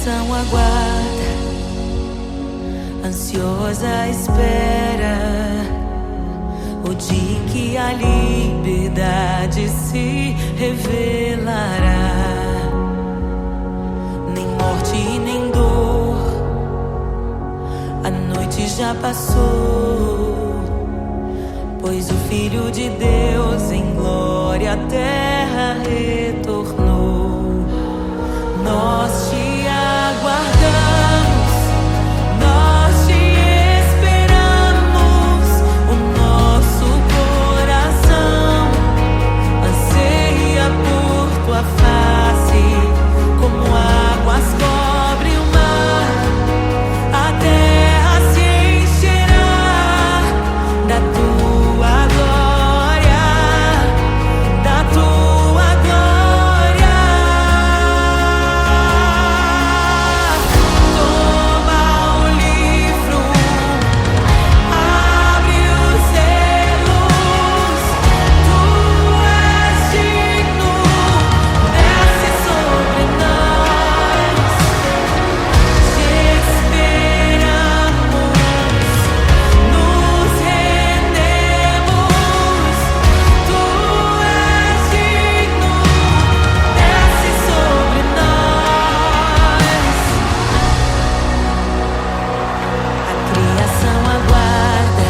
criação aguarda, ansiosa espera o dia em que a liberdade se revelará. Nem morte e nem dor, a noite já passou, pois o Filho de Deus em glória à terra retornou. Nós te aguardamos, nós te esperamos. O nosso coração anseia por tua face, como águas cobrem o mar. A terra se encherá da tua glória, da tua glória. Toma o livro, abre os selos. Tu és digno, desce sobre nós. Te esperamos, nos rendemos. Tu és digno, desce sobre nós. A criação aguarda,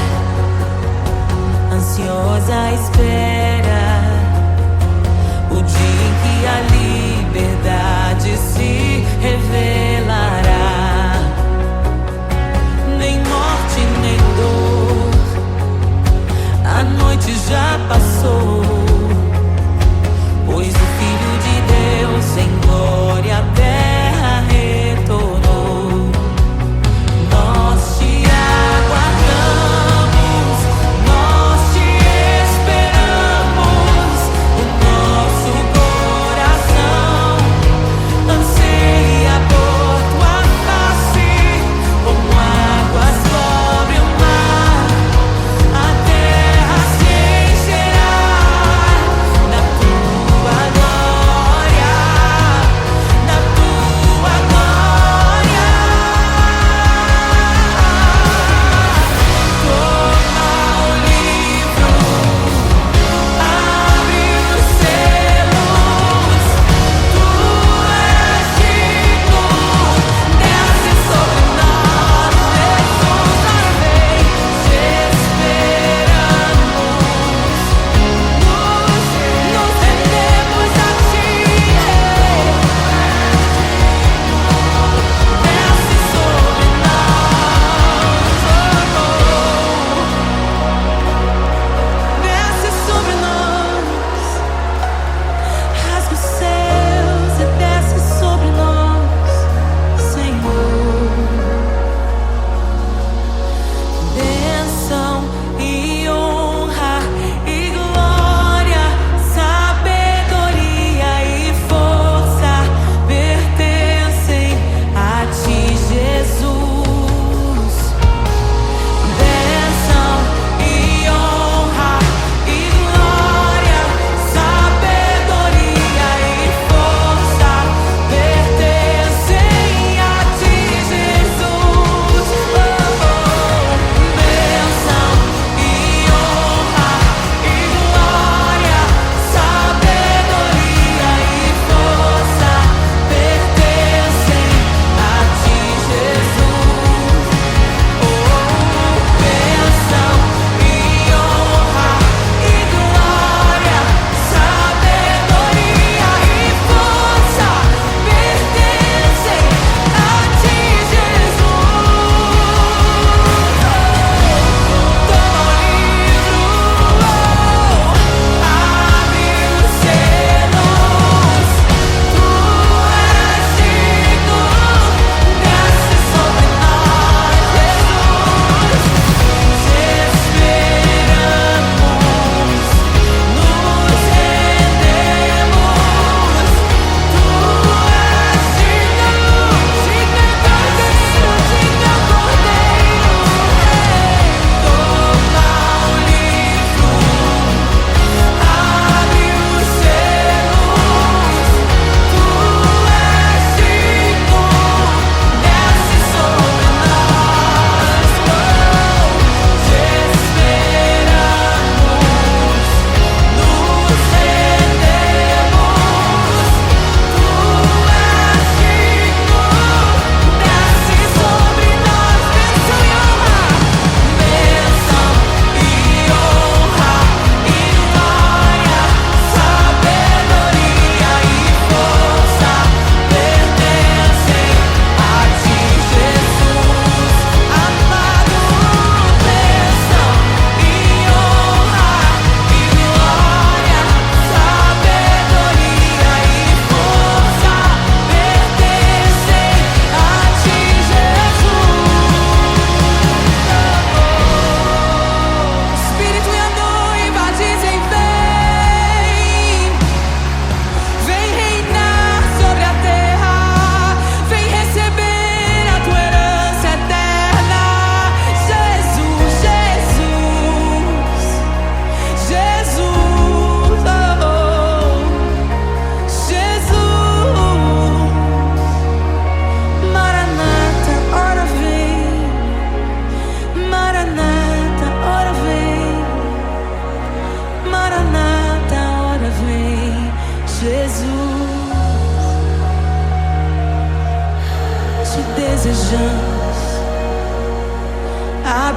ansiosa espera o dia em que a liberdade se revelará. Nem morte, nem dor, a noite já passou, pois o Filho de Deus em glória à terra retornou. Nós te aguardamos, nós te esperamos. O nosso coração anseia por tua face, como águas cobrem o mar. A terra se encherá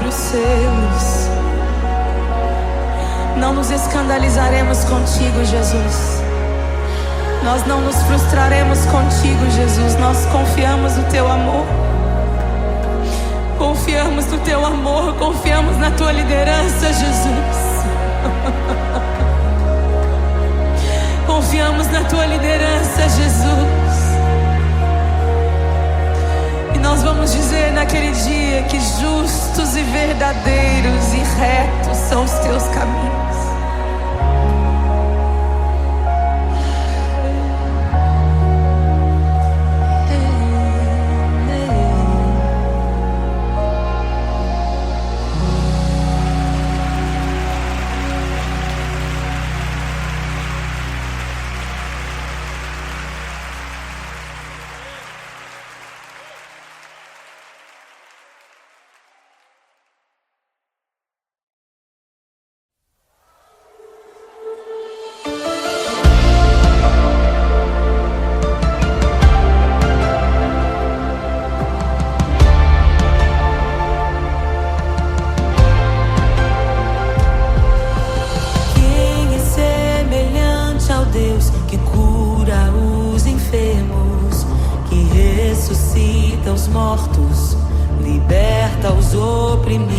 olhos seus. Não nos escandalizaremos contigo, Jesus. Nós não nos frustraremos contigo, Jesus. Nós confiamos no teu amor. Confiamos no teu amor, confiamos na tua liderança, Jesus. Confiamos na tua liderança, Jesus. E nós vamos dizer naquele dia que justos e verdadeiros e retos são os teus caminhos. Ressuscita os mortos, liberta os oprimidos.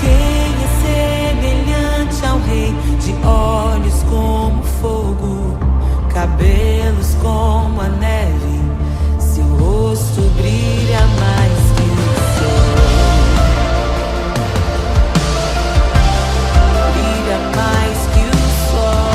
Quem é semelhante ao Rei, de olhos como fogo, cabelos como a neve, seu rosto brilha mais que o sol. Brilha mais que o sol.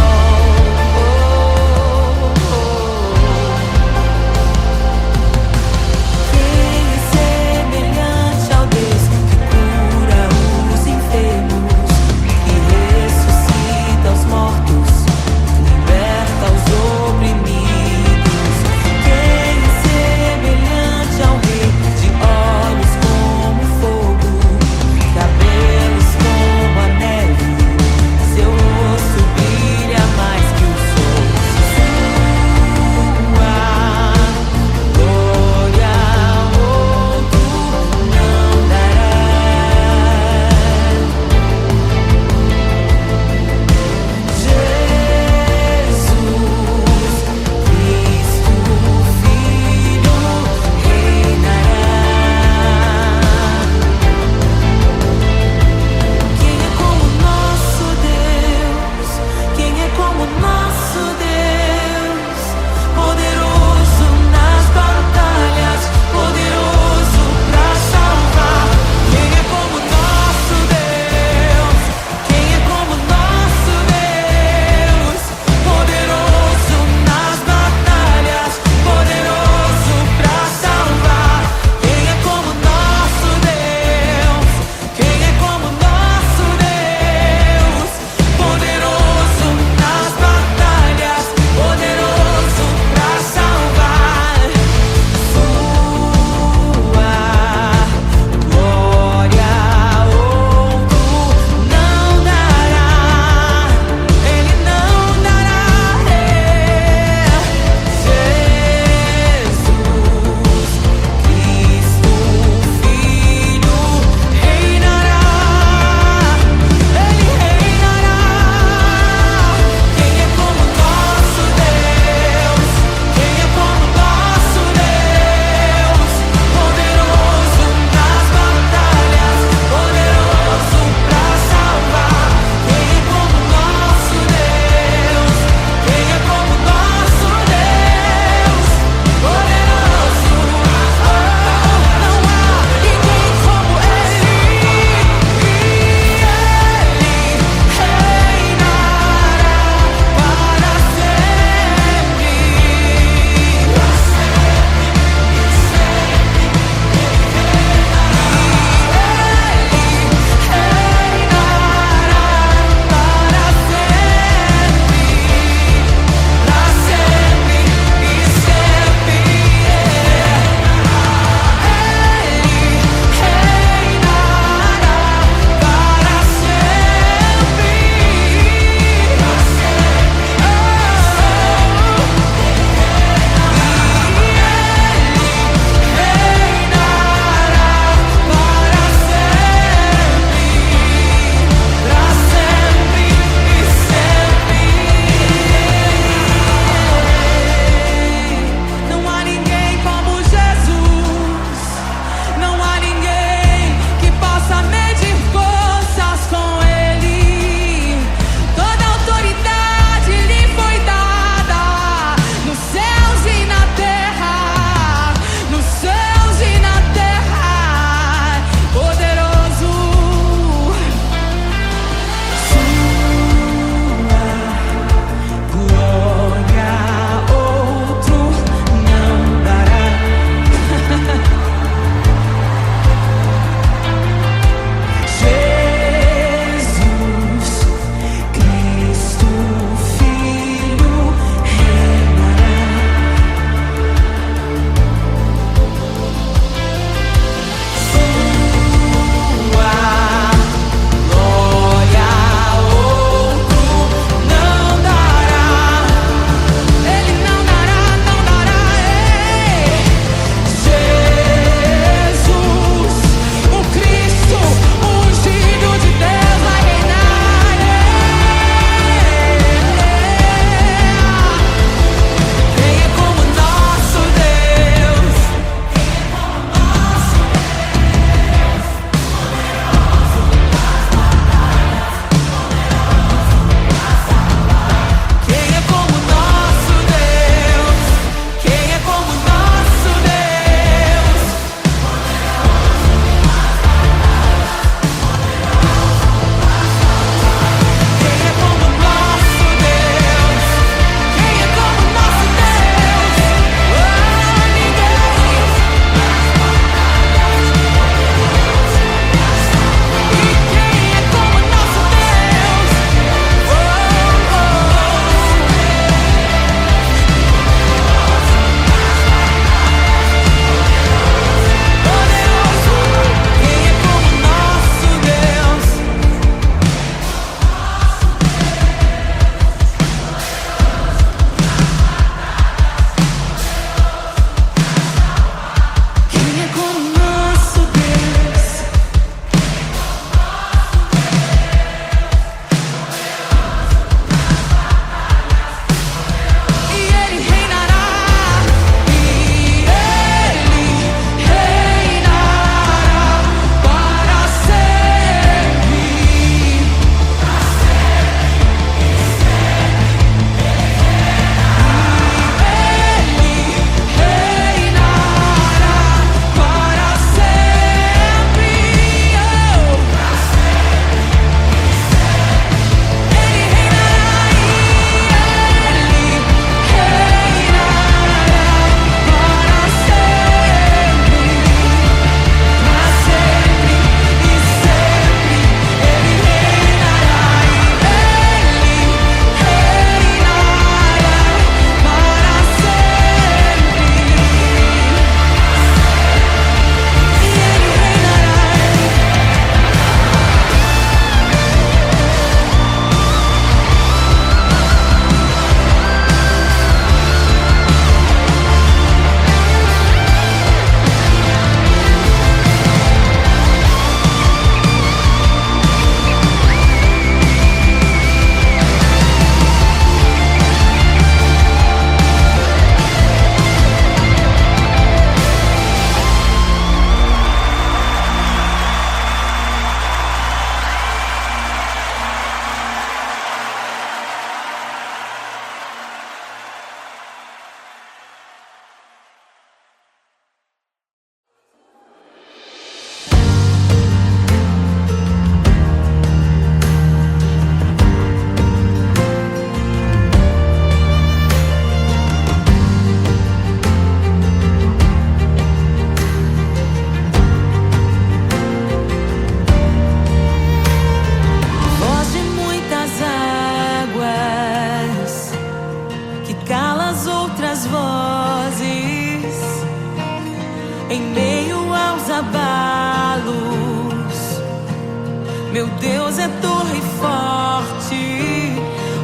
Teu Deus é torre forte.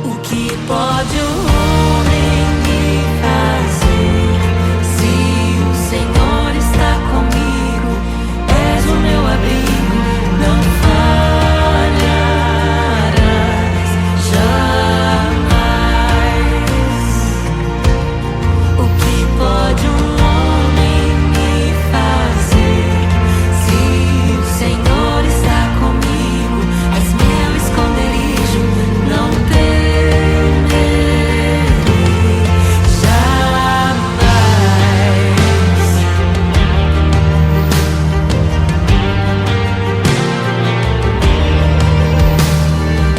O que pode o homem me fazer? Se o Senhor está comigo, és o meu abrigo, não falharás jamais. O que pode um homem me fazer? Se o Senhor está comigo, és meu esconderijo, não temerei jamais.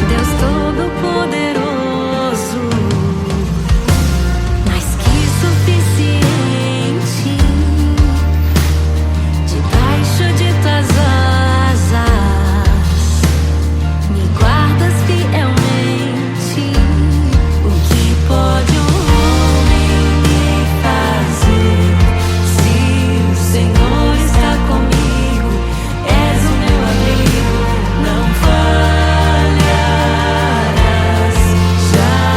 Deus Todo-Poderoso, mais que suficiente, debaixo de tuas asas me guardas fielmente. O que pode um homem me fazer? Se o Senhor está comigo, és o meu abrigo, não falharás jamais.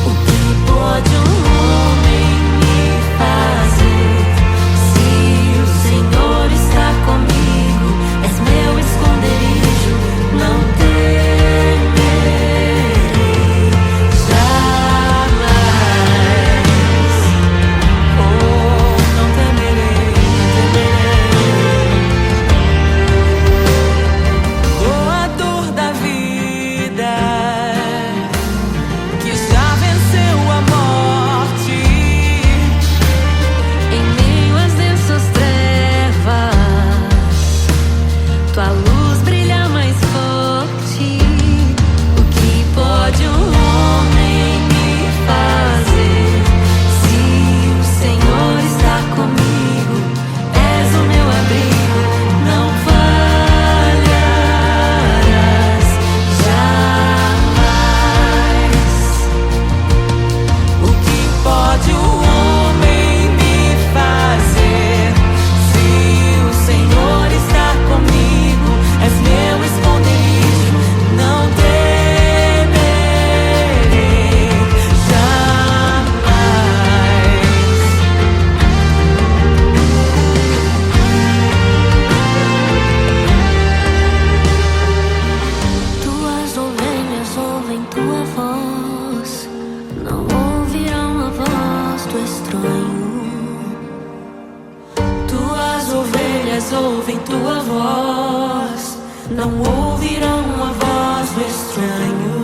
O que pode um homem me fazer? Se o Senhor está comigo, és meu esconderijo, não temerei jamais. Oh, não temerei, doador da vida, que já venceu a morte. Em meio às densas trevas, tua luz brilha mais forte. O que pode um homem me fazer? Se o Senhor está comigo, és o meu abrigo, não falharás jamais. O que pode o homem me fazer? Se o Senhor está comigo, és meu esconderijo, não temerei jamais. Tuas ovelhas ouvem tua voz, não ouvirão a voz do estranho. Tuas ovelhas ouvem tua voz, não ouvirão a voz do estranho.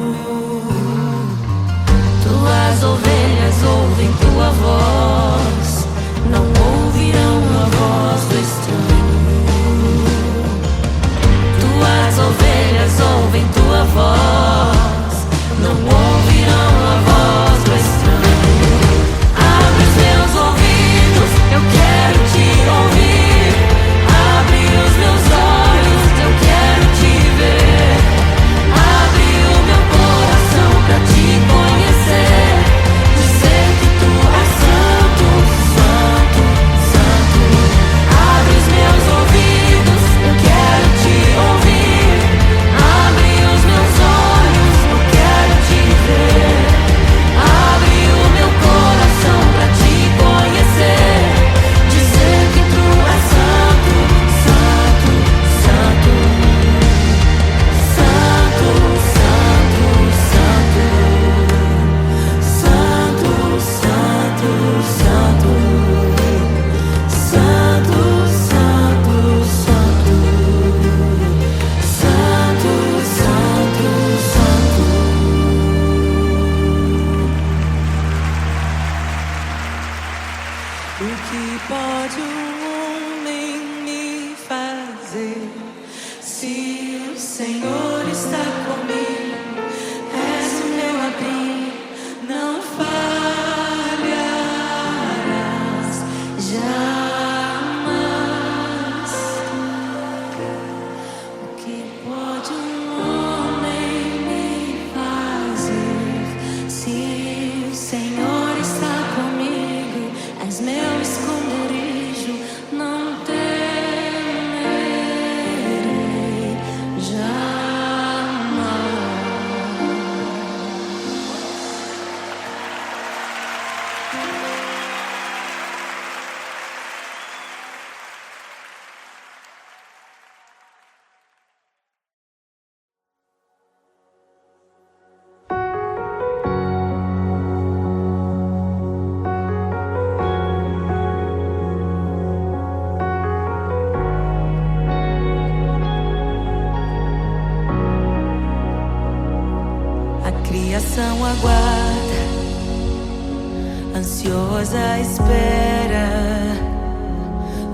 Tuas ovelhas ouvem tua voz, não ouvirão a voz do estranho. Tuas ovelhas ouvem tua voz, não ouvirão a voz do estranho. Abre os meus ouvidos, eu quero te ouvir. Abre os meus olhos, eu quero te ver. Abre o meu coração pra te conhecer. Dizer que tu és santo, santo, santo. Abre os meus ouvidos, eu quero te ouvir. Abre os meus olhos, eu quero te ver. Abre o meu coração pra te conhecer. Dizer que tu és santo, santo, santo. Santo, santo, santo. Santo, santo, santo. Santo, santo, santo. Santo, santo, santo. O que pode um homem me fazer? Se o Senhor está comigo, és o meu abrigo, não falharás jamais. O que pode um homem me fazer? Se o Senhor está comigo, és meu esconderijo, não temerei. criação aguarda, ansiosa espera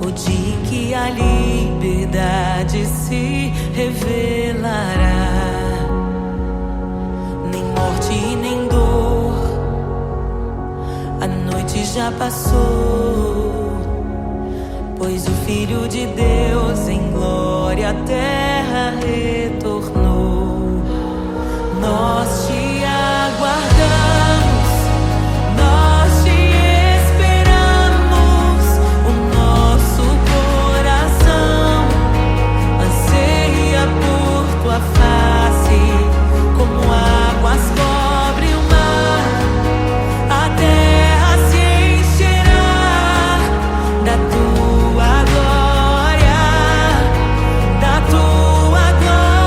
o dia em que a liberdade se revelará. Nem morte e nem dor, a noite já passou, pois o Filho de Deus em glória à terra retornou. Nós te aguardamos, nós te esperamos. O nosso coração anseia por tua face, como águas cobrem o mar. A terra se encherá da tua glória, da tua glória.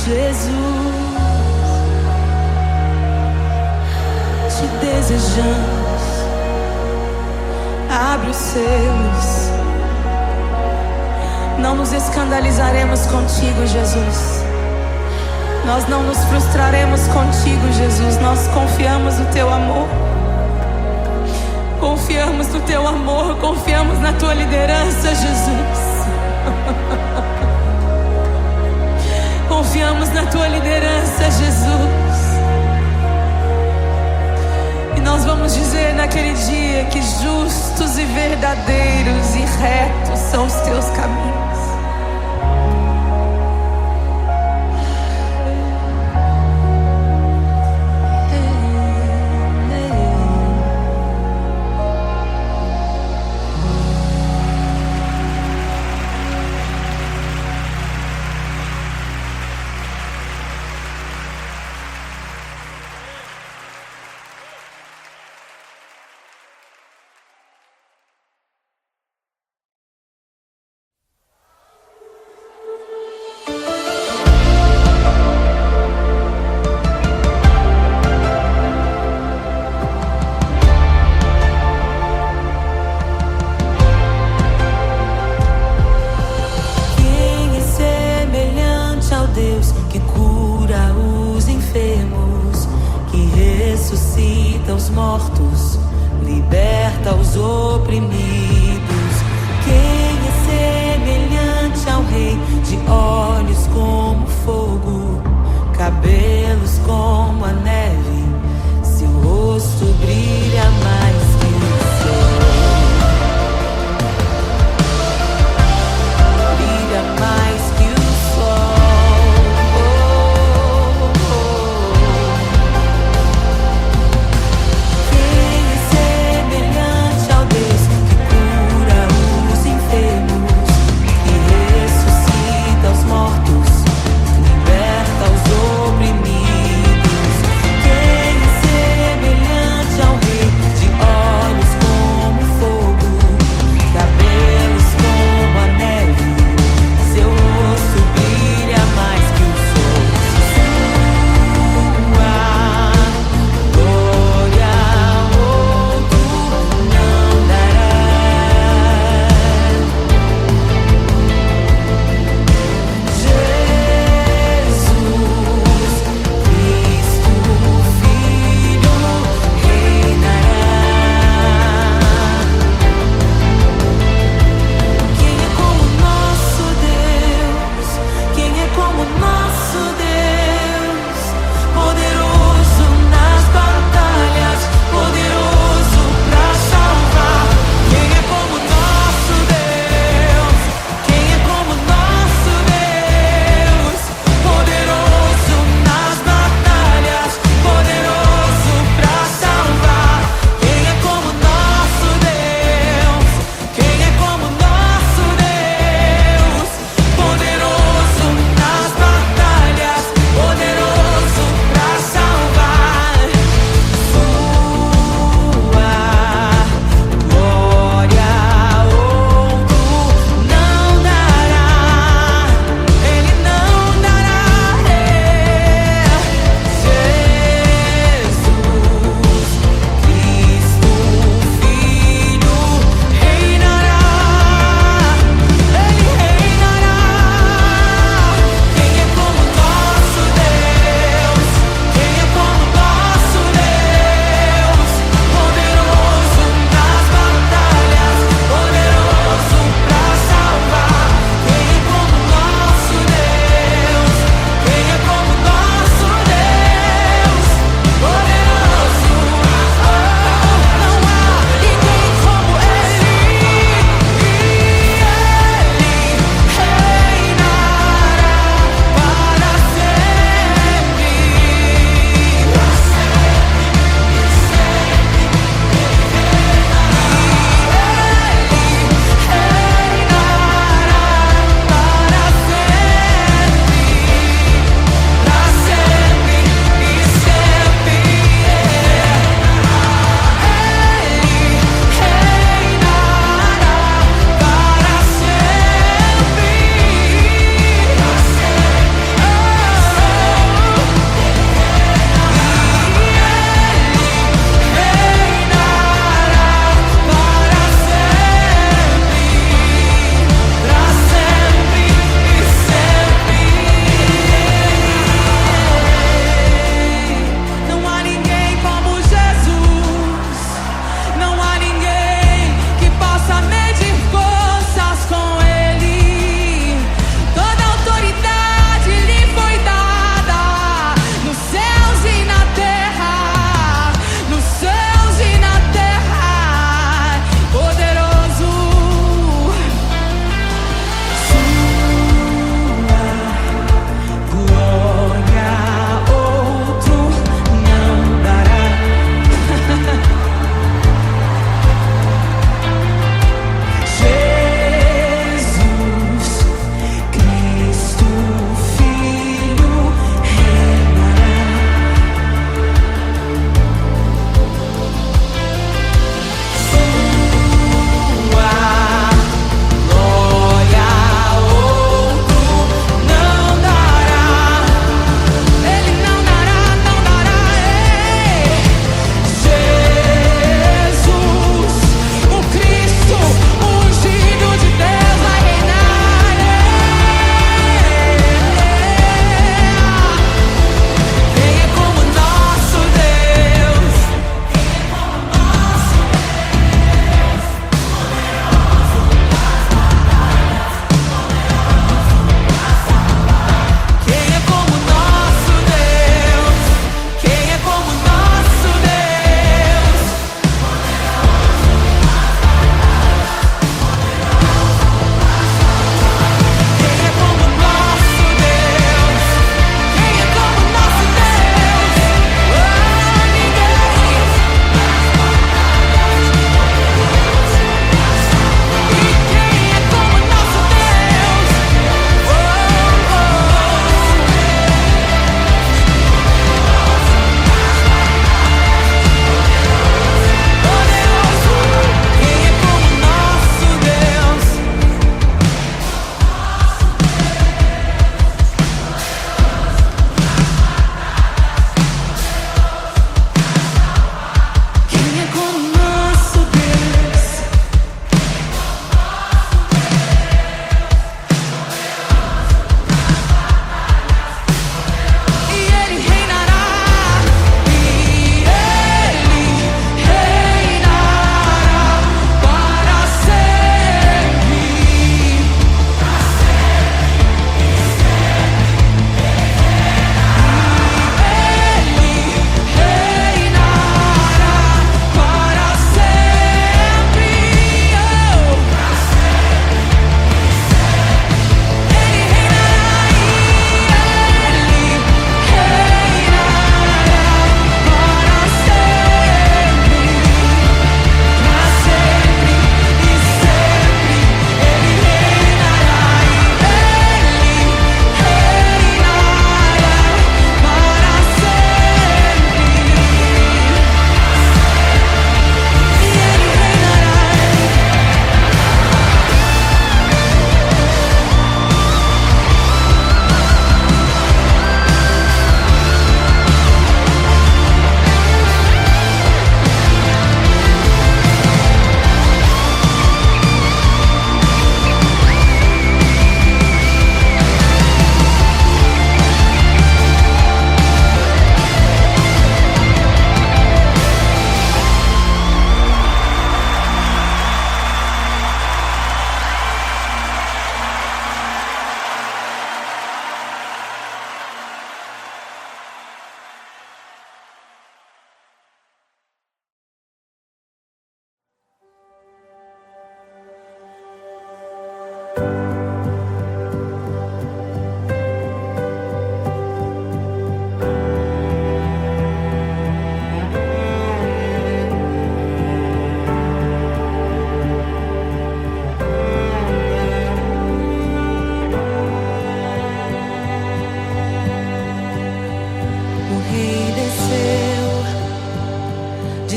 Jesus, te desejamos. Abre os selos. Não nos escandalizaremos contigo, Jesus. Nós não nos frustraremos contigo, Jesus. Nós confiamos no teu amor. Confiamos no teu amor. Confiamos na tua liderança, Jesus. Confiamos na tua liderança, Jesus. E nós vamos dizer naquele dia que justos e verdadeiros e retos são os teus caminhos. Ressuscita os mortos, liberta os oprimidos. Quem é semelhante ao Rei, de olhos como fogo, cabelos como a neve, seu rosto brilha mais que o sol, brilha mais que o sol.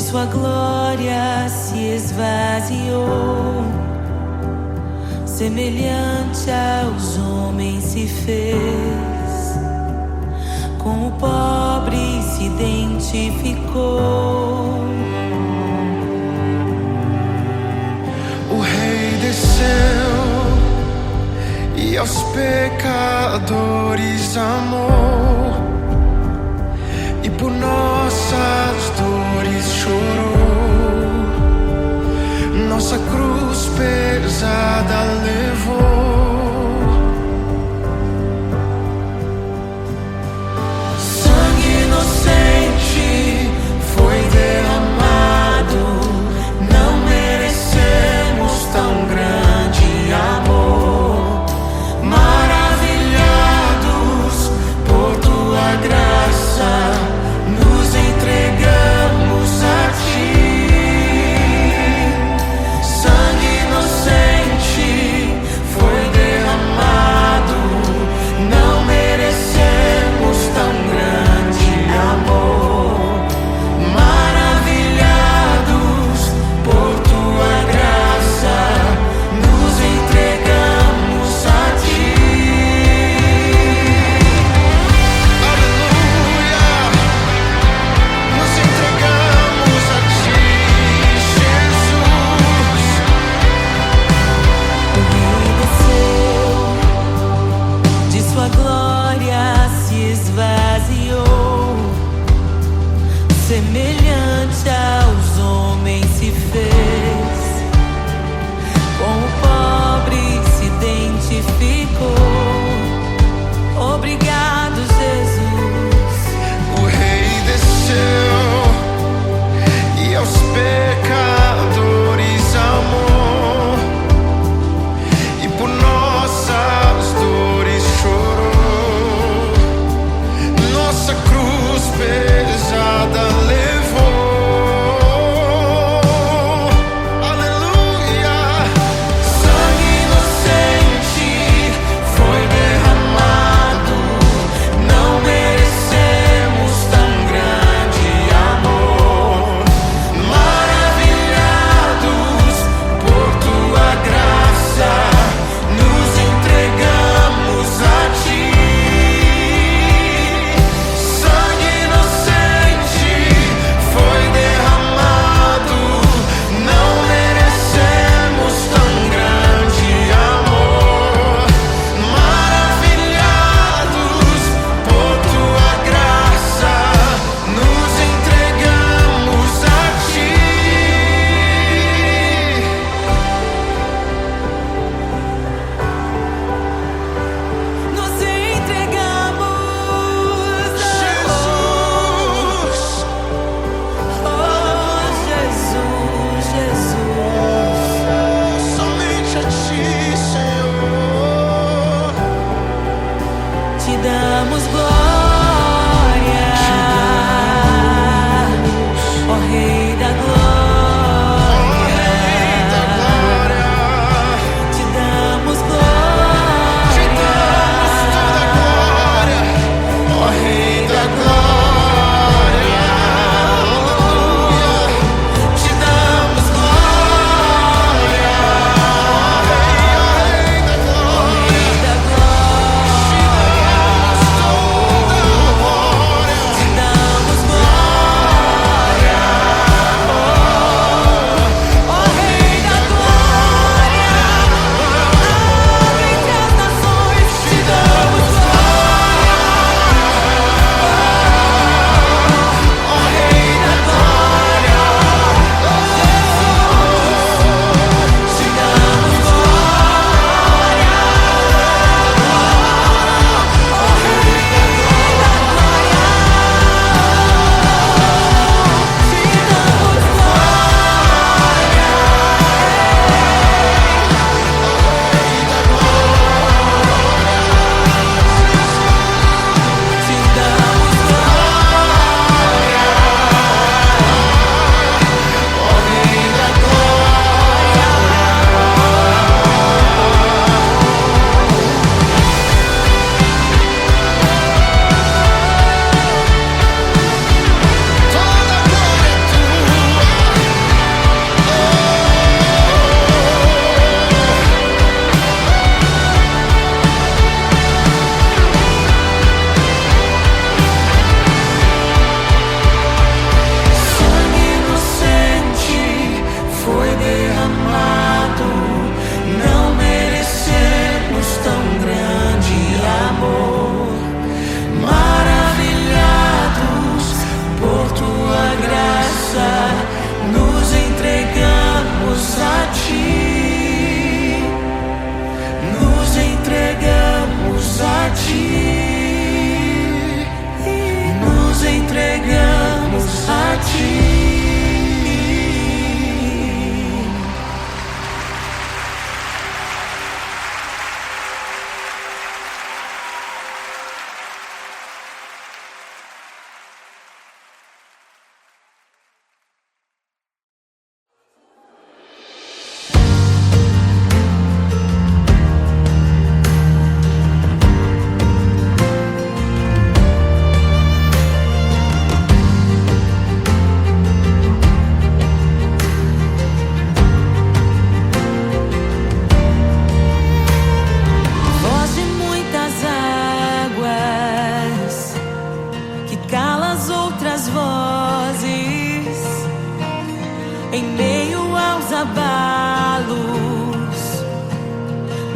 de sua glória se esvaziou, semelhante aos homens se fez, com o pobre se identificou. O Rei desceu e aos pecadores amou, e por nossas dores chorou, nossa cruz pesada levou. Sangue inocente foi derramado, não merecemos tão grande amor, maravilhados por tua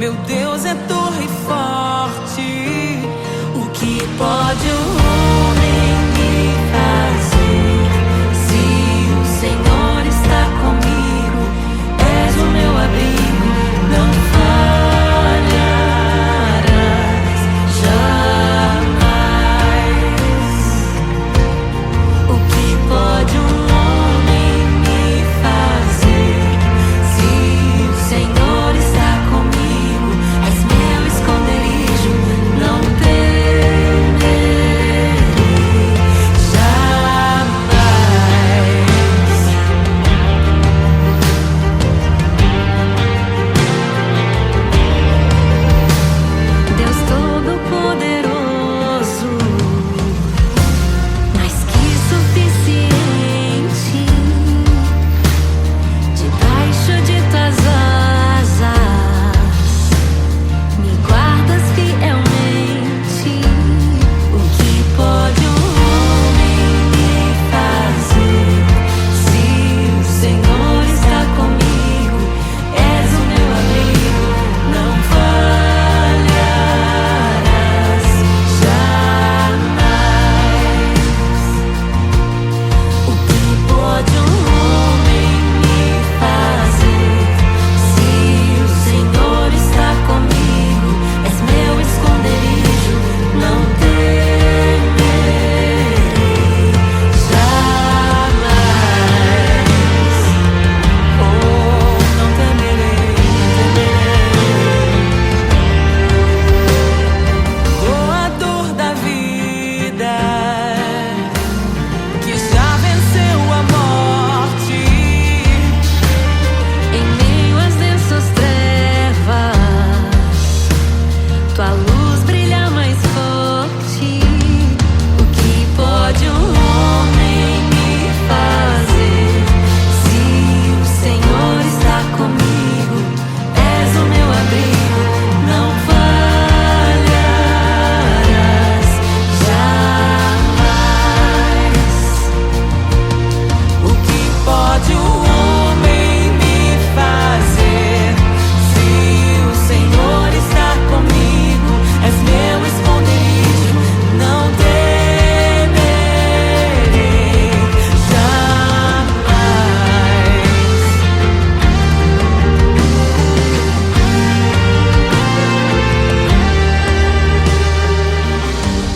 Meu Deus é torre forte. O que pode o homem me fazer? Se o Senhor está comigo, és o meu abrigo, não falharás jamais. O que pode um homem me fazer? Se o Senhor está comigo, és meu esconderijo, não temerei jamais. Deus Todo-Poderoso, mais que suficiente, debaixo de tuas asas, me guardas fielmente. O que pode um homem me fazer? Se o Senhor está comigo, és o meu abrigo, não falharás jamais. O que pode um homem me fazer? Se o Senhor está comigo, és meu esconderijo, não temerei jamais. Oh, não temerei, Doador da vida, que já venceu a morte. Em meio às densas trevas, tua luz brilha mais forte. O que pode um homem me fazer? Se o Senhor está comigo, és o meu abrigo, não falharás jamais. O que pode o homem me fazer? Se o Senhor está comigo, és meu esconderijo, não temerei jamais.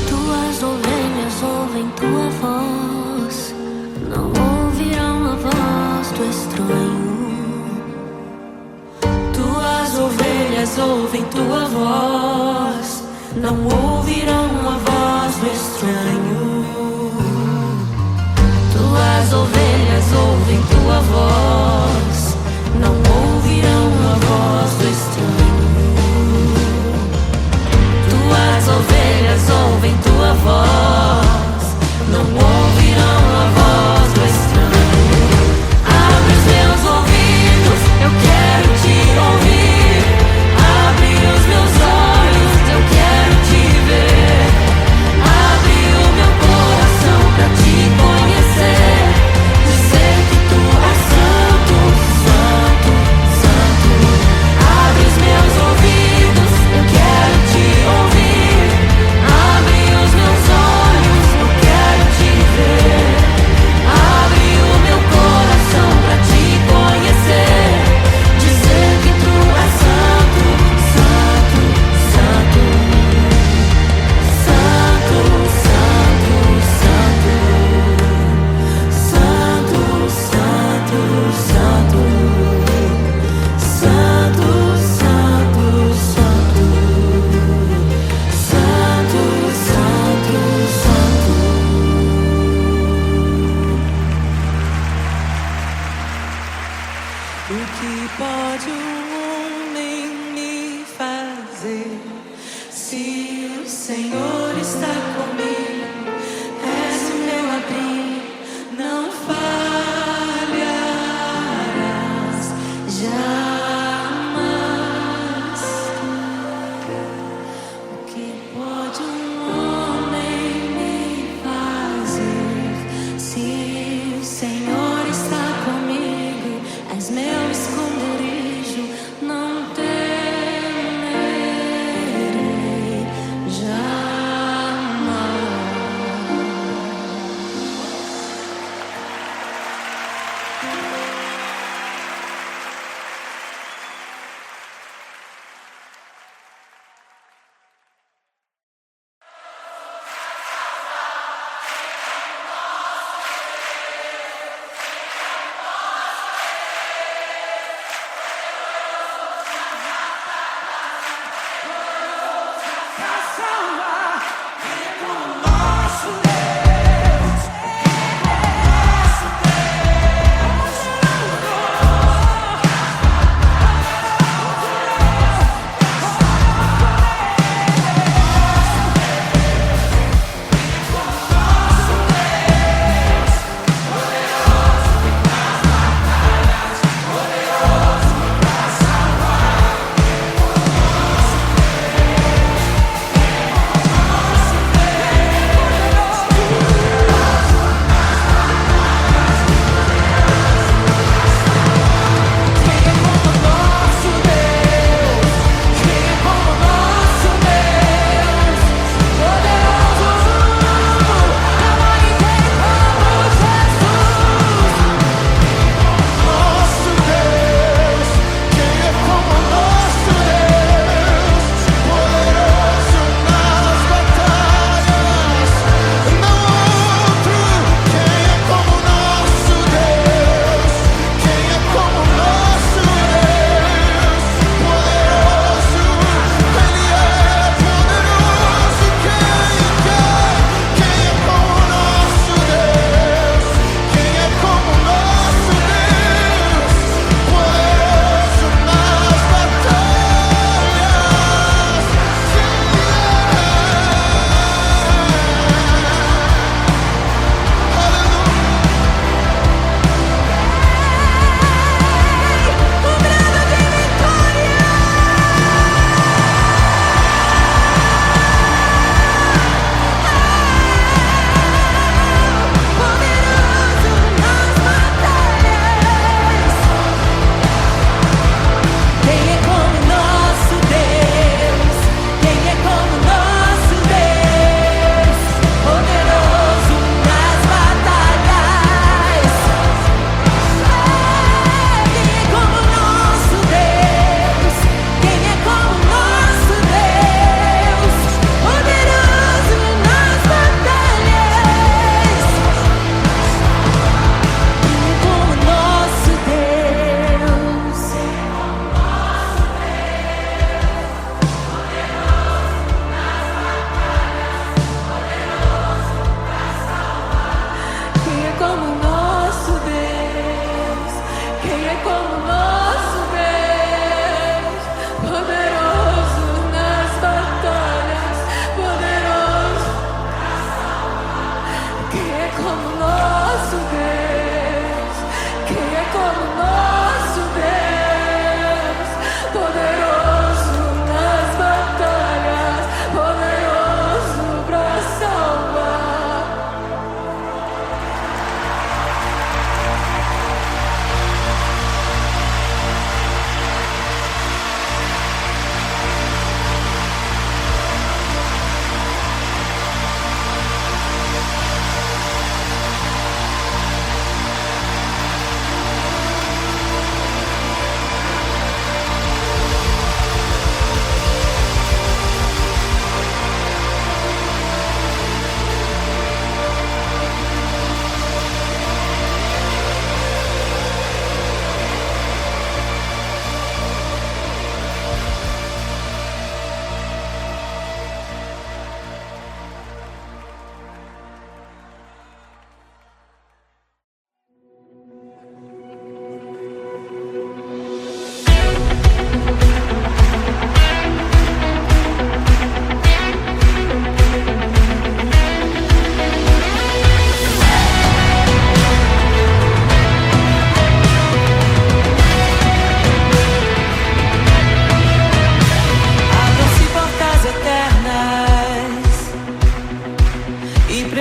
Tuas ovelhas ouvem tua voz, não ouvirão a voz do estranho. Tuas ovelhas ouvem tua voz, não ouvirão a voz do estranho. Tuas ovelhas ouvem tua voz, não ouvirão a voz do estranho. Tuas ovelhas ouvem tua voz, não ouvirão a voz do estranho. Abre os meus ouvidos, eu quero te ouvir. Abre os meus olhos, eu quero te ver.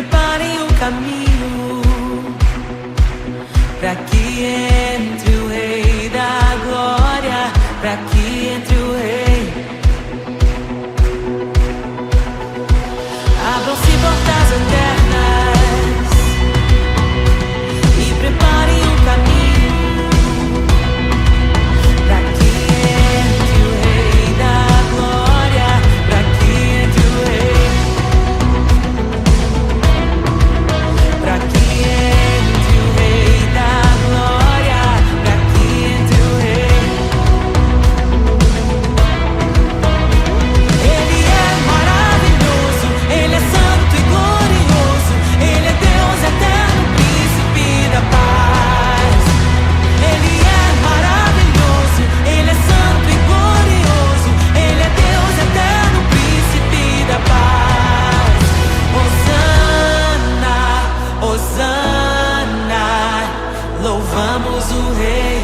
preparem o caminho para que entre o Rei da Glória, para que entre o Rei. Abram-se portas eternas e preparem o caminho para que entre o Rei da Glória, para que entre o Rei, para que entre o Rei da Glória, para que entre o Rei. Ele é maravilhoso, Ele é santo e glorioso, Ele é Deus eterno, príncipe da paz. Ele é maravilhoso, Ele é santo e glorioso, Ele é Deus eterno, príncipe da paz. Hosana, Hosana, louvamos o Rei,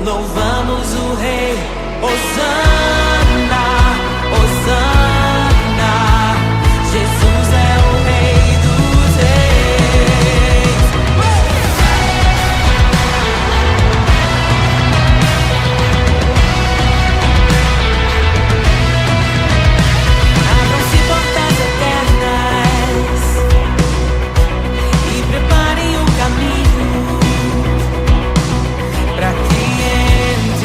louvamos o Rei. Hosana, Hosana, Jesus é o Rei dos Reis. Abram-se portas eternas e preparem o caminho para que entre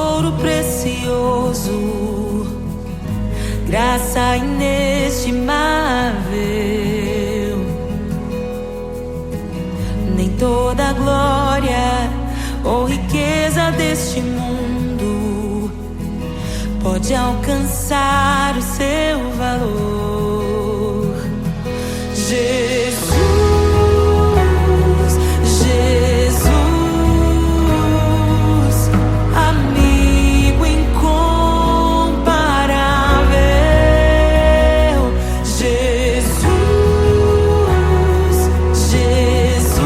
tesouro precioso, graça inestimável. Nem toda a glória ou riqueza deste mundo pode alcançar o seu valor. Jesus, Jesus, amigo incomparável. Jesus, Jesus,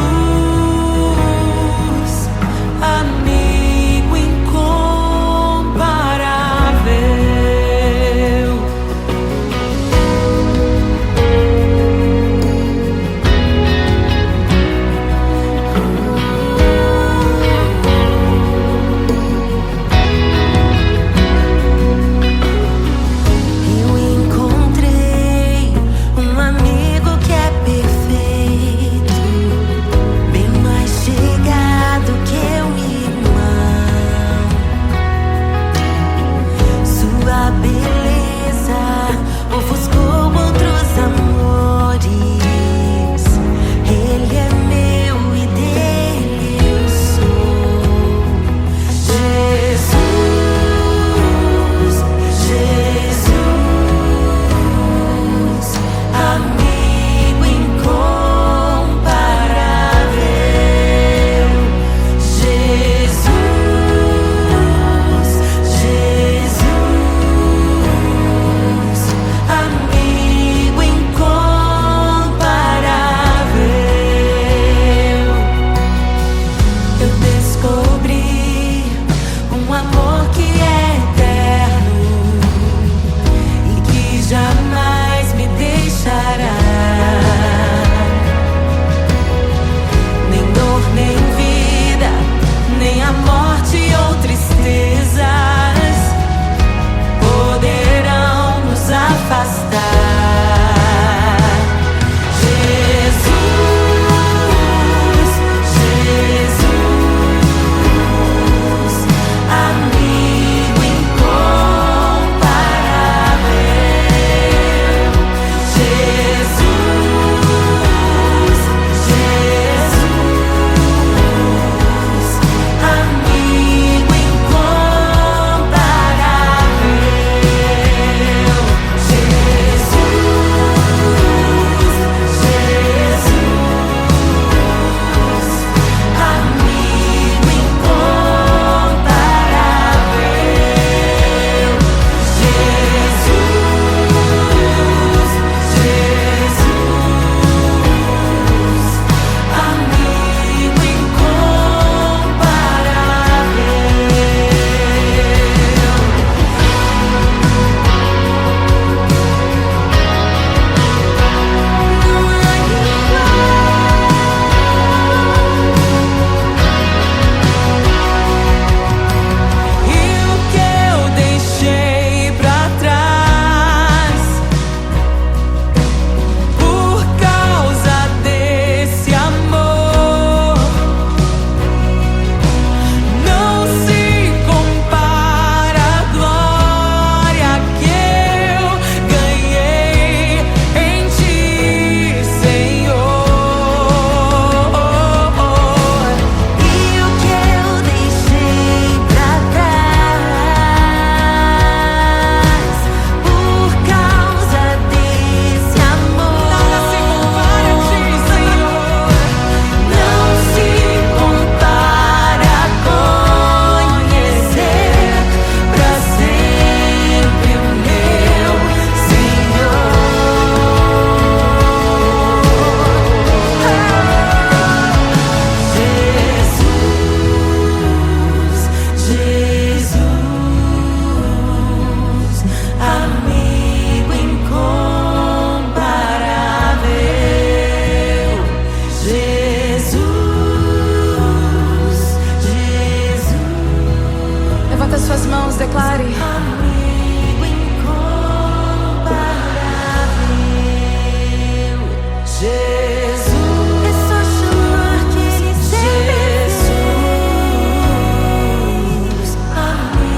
amigo incomparável. Eu encontrei um amigo que é perfeito, bem mais chegado que um irmão. Sua beleza ofuscou outros amores. Ele é meu e dele eu sou. Jesus, Jesus, amigo incomparável. Jesus, Jesus, amigo incomparável. Eu descobri um amor que é eterno e que jamais me deixará. Nem dor, nem vida, nem a morte ou tristezas poderão nos afastar. Jesus, Jesus, amigo incomparável. Jesus, Jesus, amigo incomparável. Jesus, amigo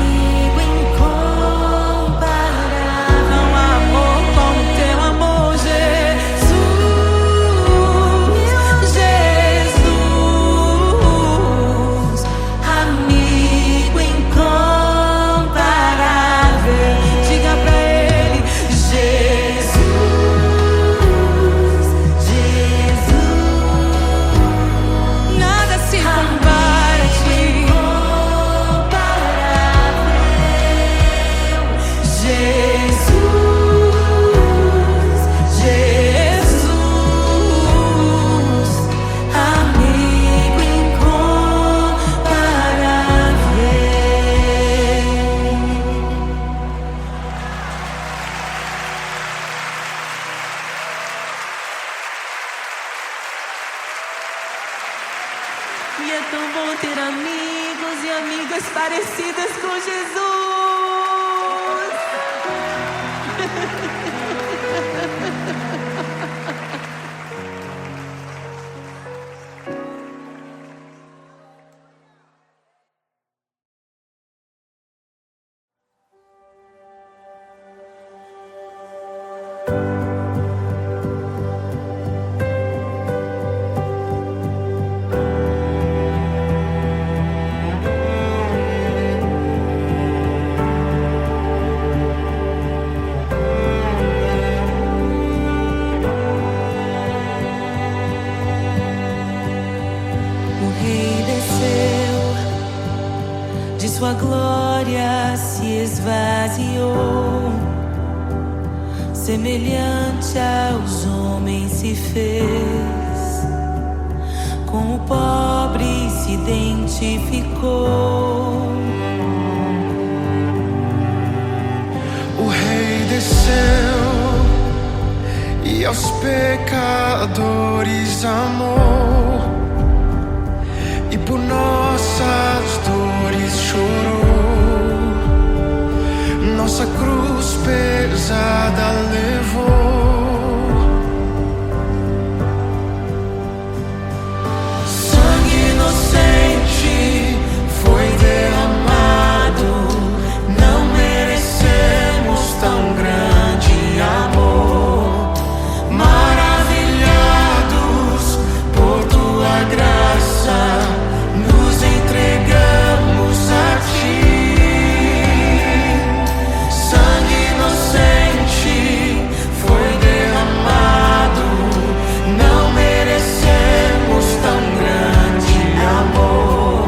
Sua glória se esvaziou, semelhante aos homens se fez, com o pobre se identificou. O Rei desceu e aos pecadores amou, e por nossas dores chorou, nossa cruz pesada levou. Sangue inocente foi derramado, não merecemos tão grande amor. Maravilhados por tua graça, nos entregamos a ti. Sangue inocente foi derramado, não merecemos tão grande amor.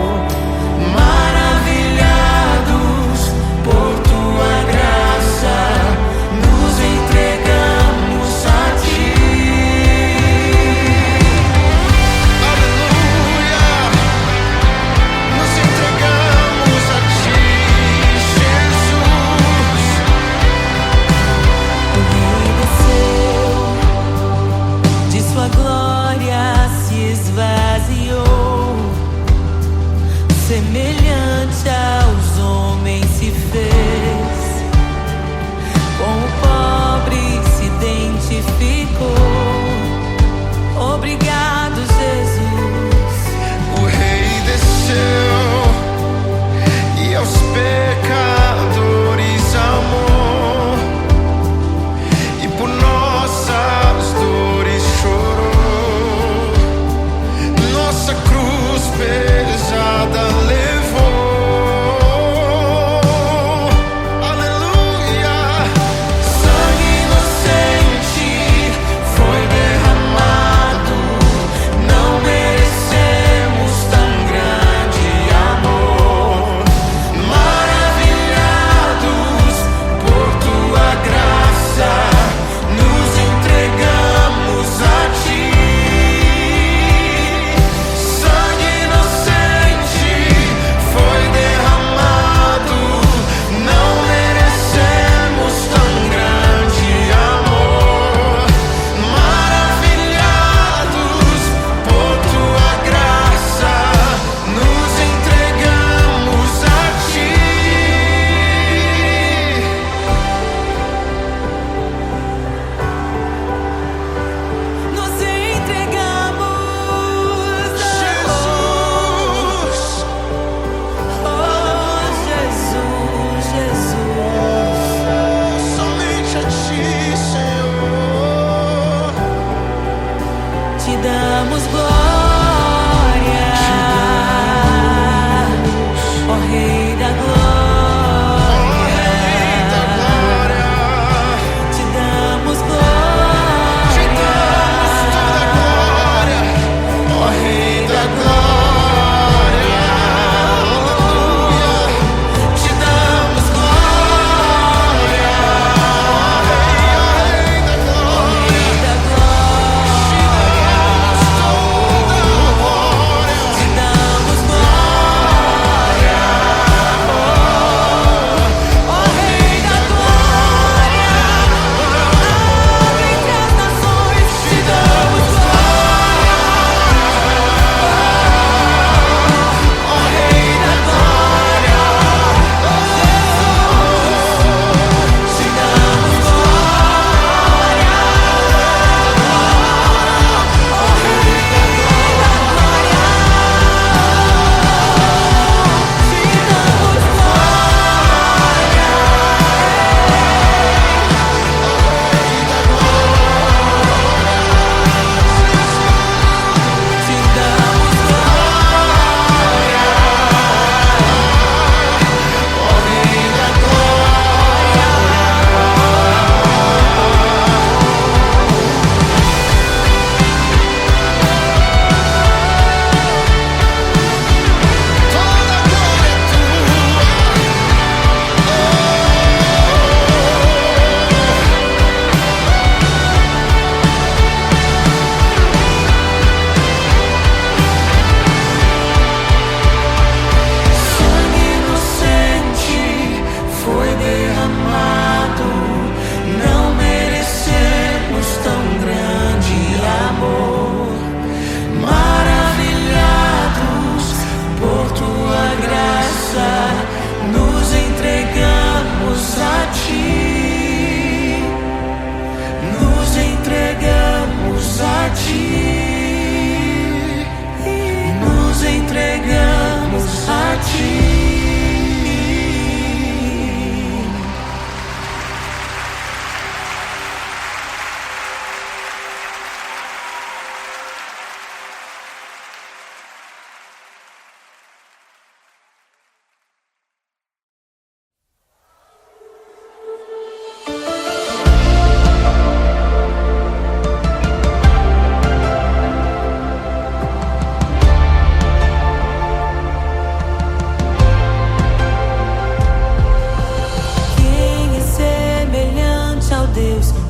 Maravilhados por tua graça, nos entregamos a ti. Aleluia! Nos entregamos a ti, Jesus. O Rei desceu, de sua glória se esvaziou, semelhante aos homens se fez, com o pobre se identificou. Obrigado, Jesus. O Rei desceu e aos pecadores amou, e por nossas dores chorou, nossa cruz pesada levou. Aleluia! Sangue inocente foi derramado, não merecemos tão grande amor. Maravilhados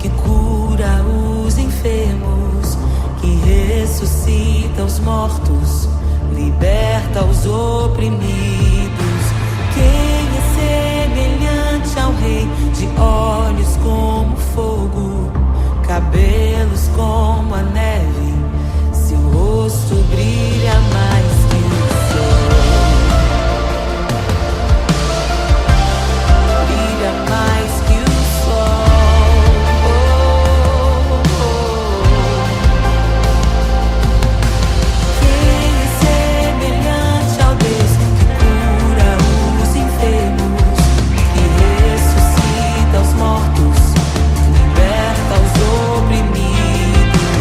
que cura os enfermos, que ressuscita os mortos, liberta os oprimidos. Quem é semelhante ao Rei, de olhos como fogo, cabelos como a neve, seu rosto brilha mais que o sol. Brilha mais que o sol. Quem é semelhante ao Deus que cura os enfermos, que ressuscita os mortos, liberta os oprimidos?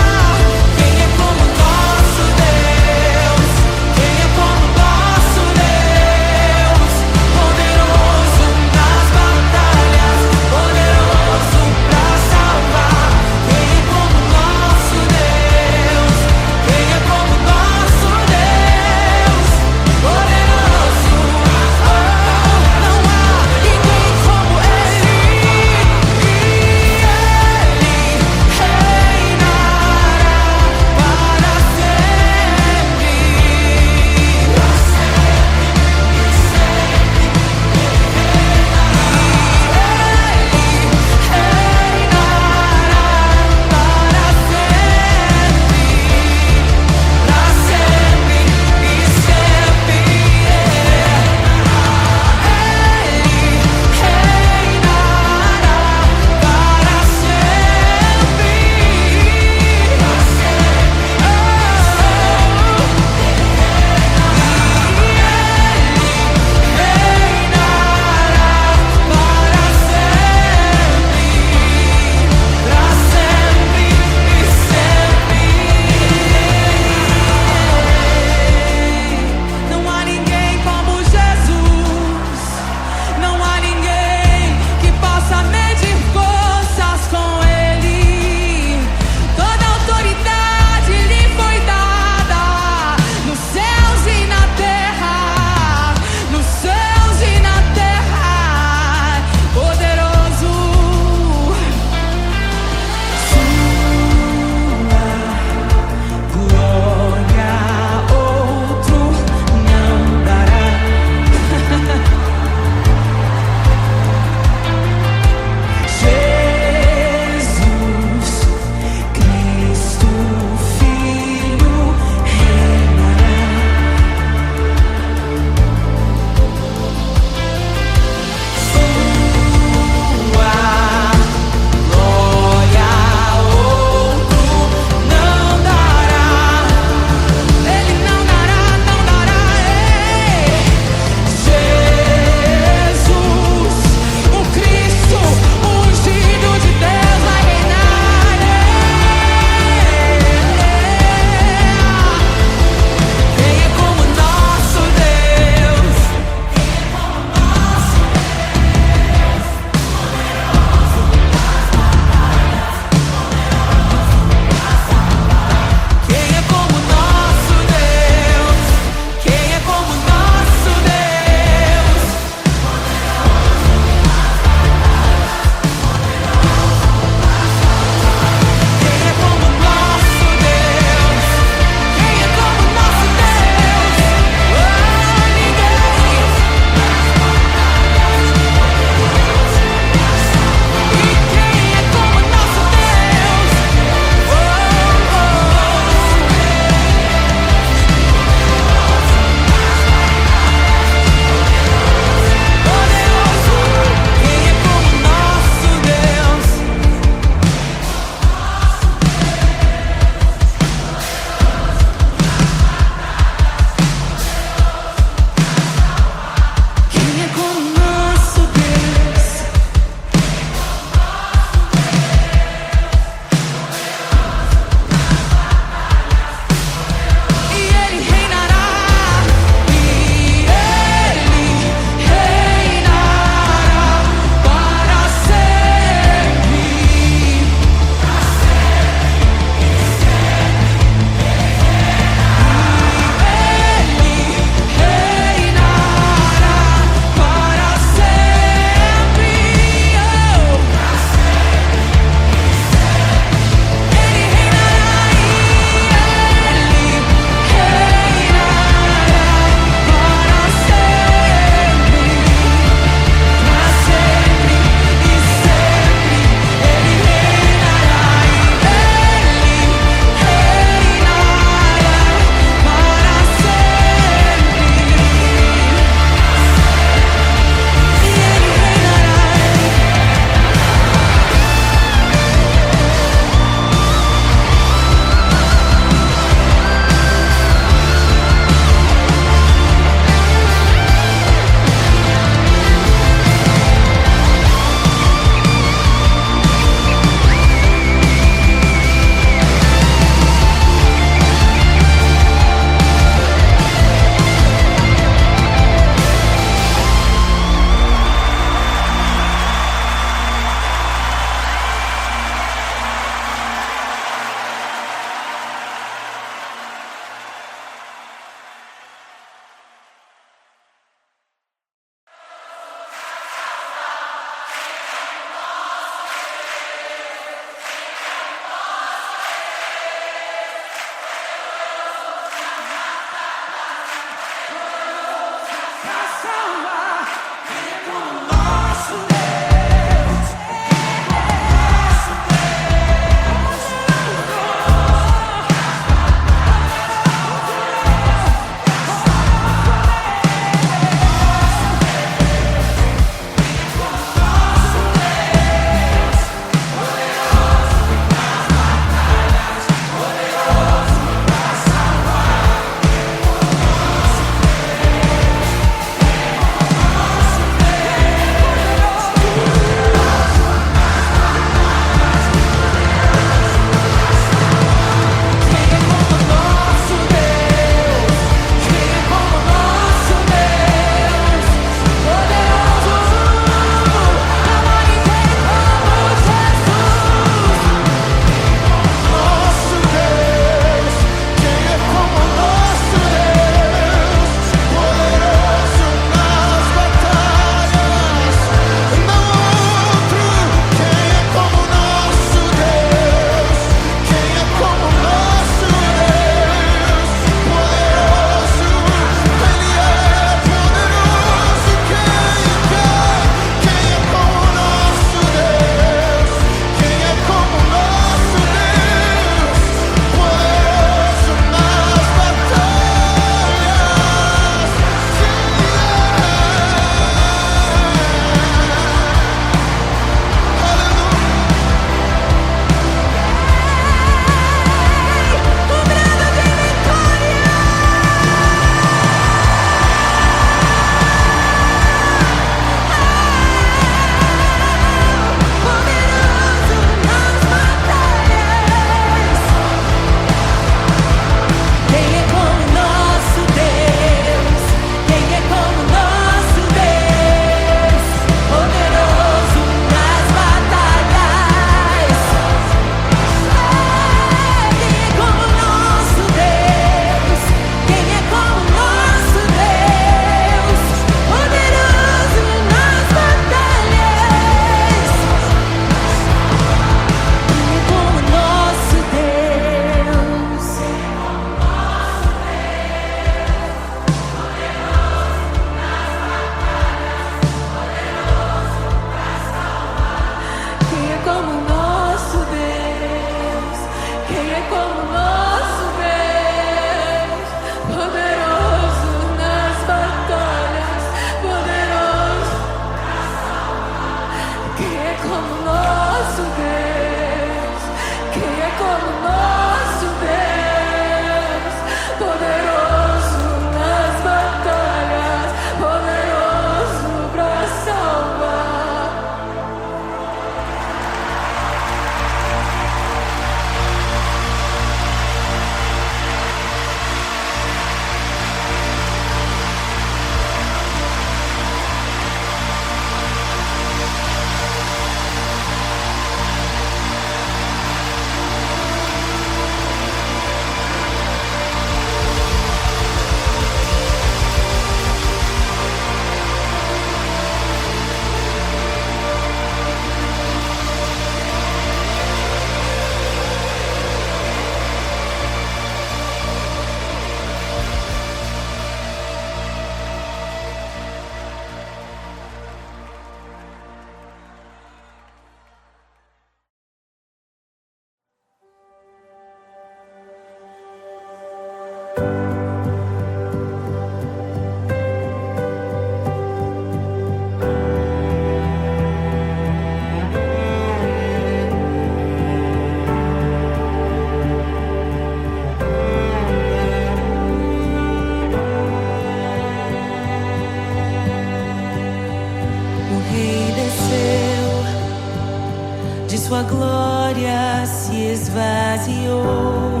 sua glória se esvaziou,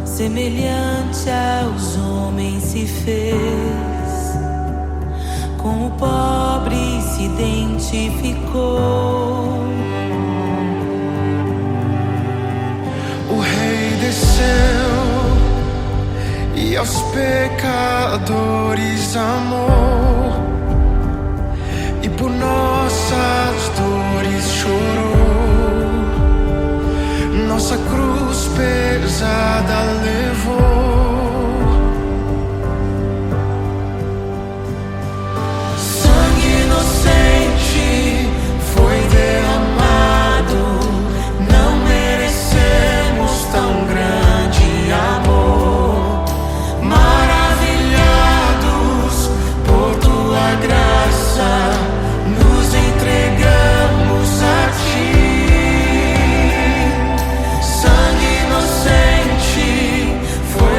semelhante aos homens se fez, com o pobre se identificou. O Rei desceu e aos pecadores amou, e por nossas dores chorou, nossa cruz pesada levou. Sangue inocente foi derramado, não merecemos tão grande amor. Maravilhados por tua graça, nos entregamos a ti. Sangue inocente foi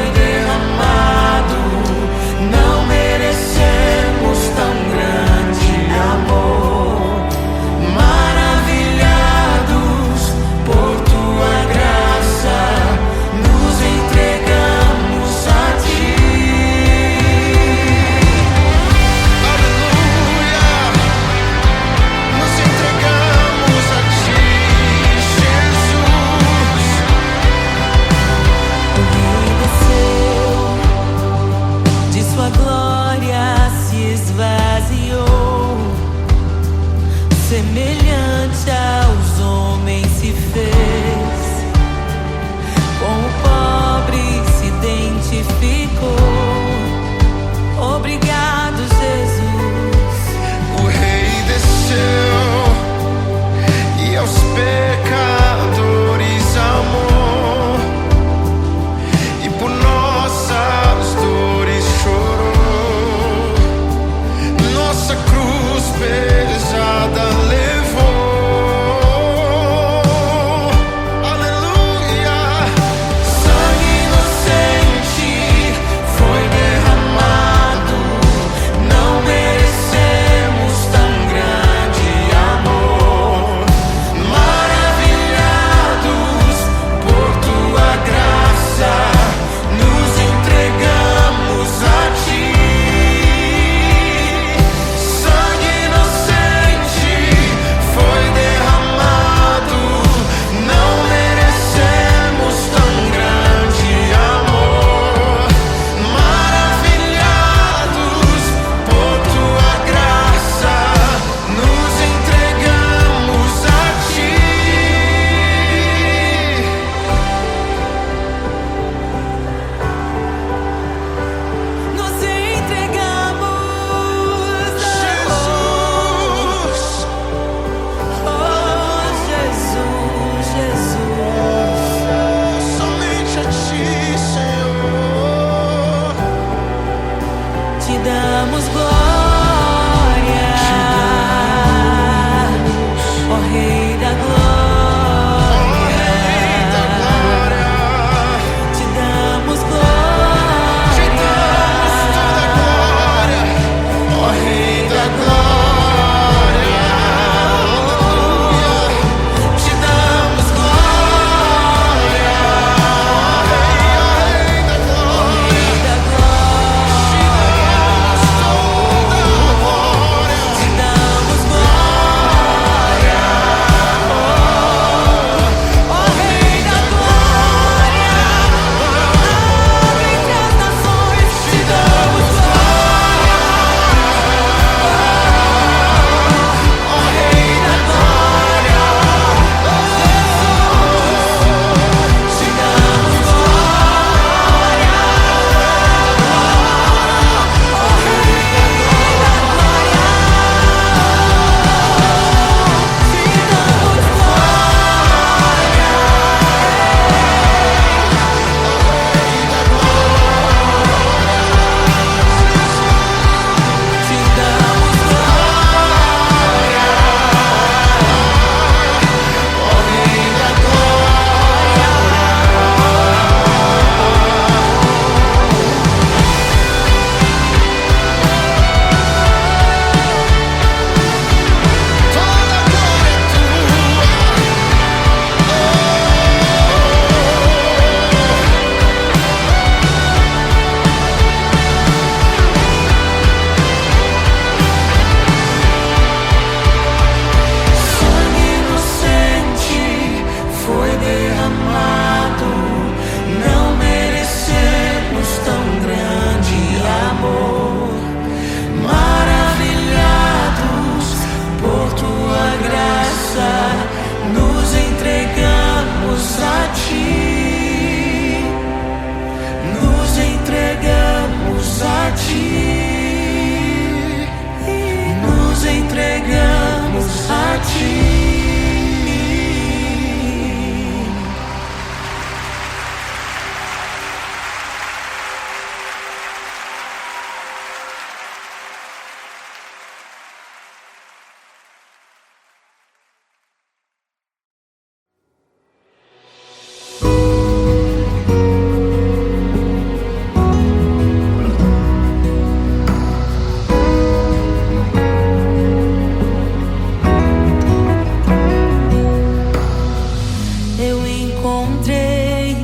encontrei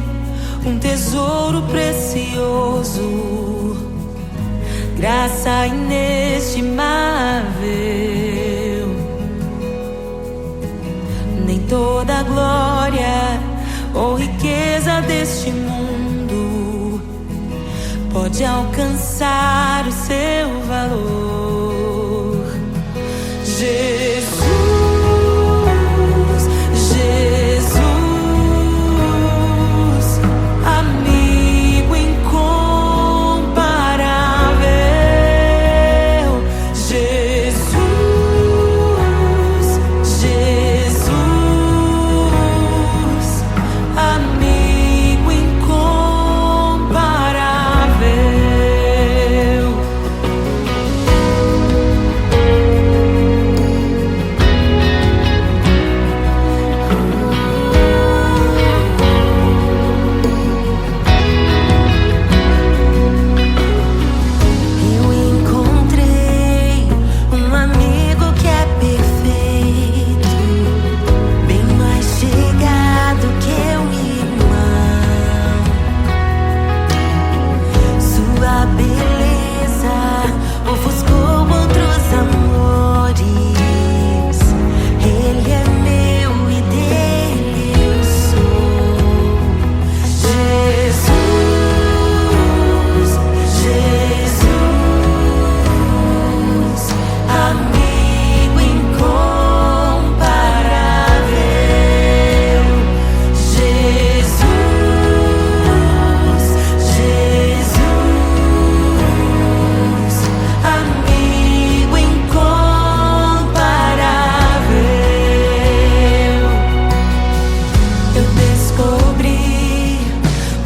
um tesouro precioso, graça inestimável. Nem toda a glória ou riqueza deste mundo pode alcançar o seu valor. Jesus, Jesus, amigo incomparável. Jesus, Jesus, amigo incomparável. Eu encontrei um amigo que é perfeito, bem mais chegado que um irmão. Sua beleza ofuscou outros amores. Ele é meu e dele eu sou. Jesus, Jesus, amigo incomparável. Jesus, Jesus, amigo incomparável. Eu descobri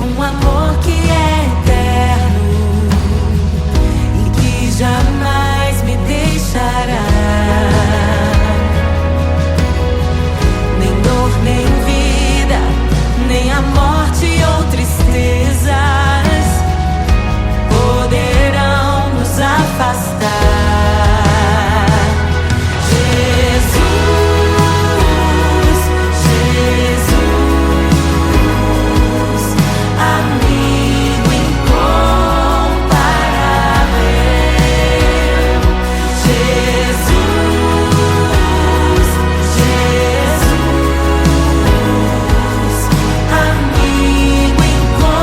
um amor que é eterno e que jamais me deixará. Nem dor, nem vida, nem a morte ou tristezas poderão nos afastar. Jesus, Jesus, amigo incomparável. Jesus, Jesus, amigo incomparável.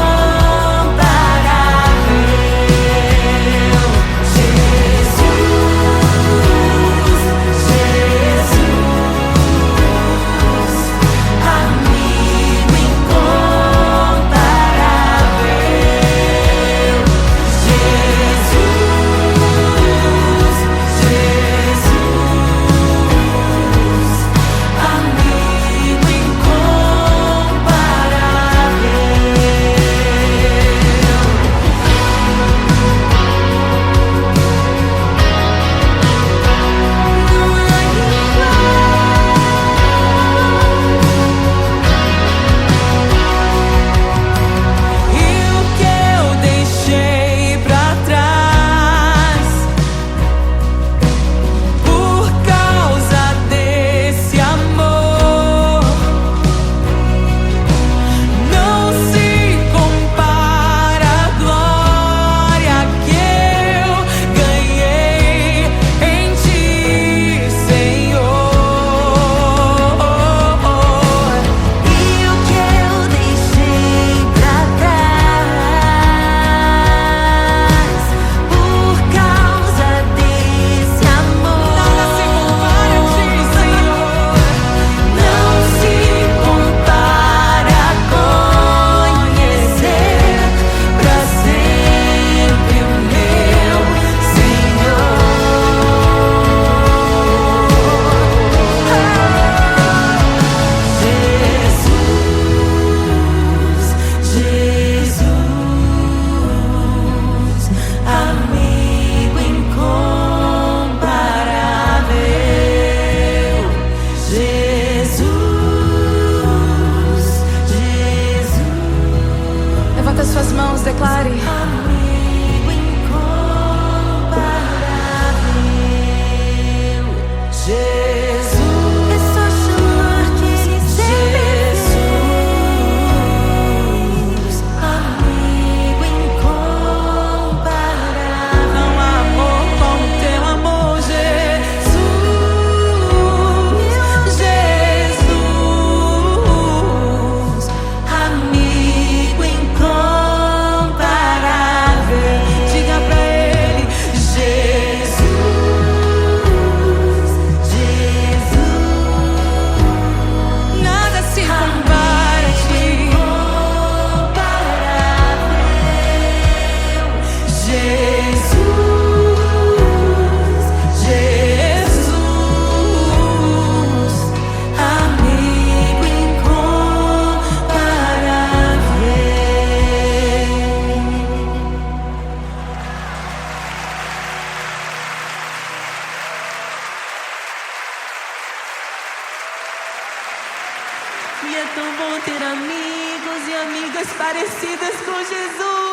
tão bom ter amigos e amigas parecidas com Jesus.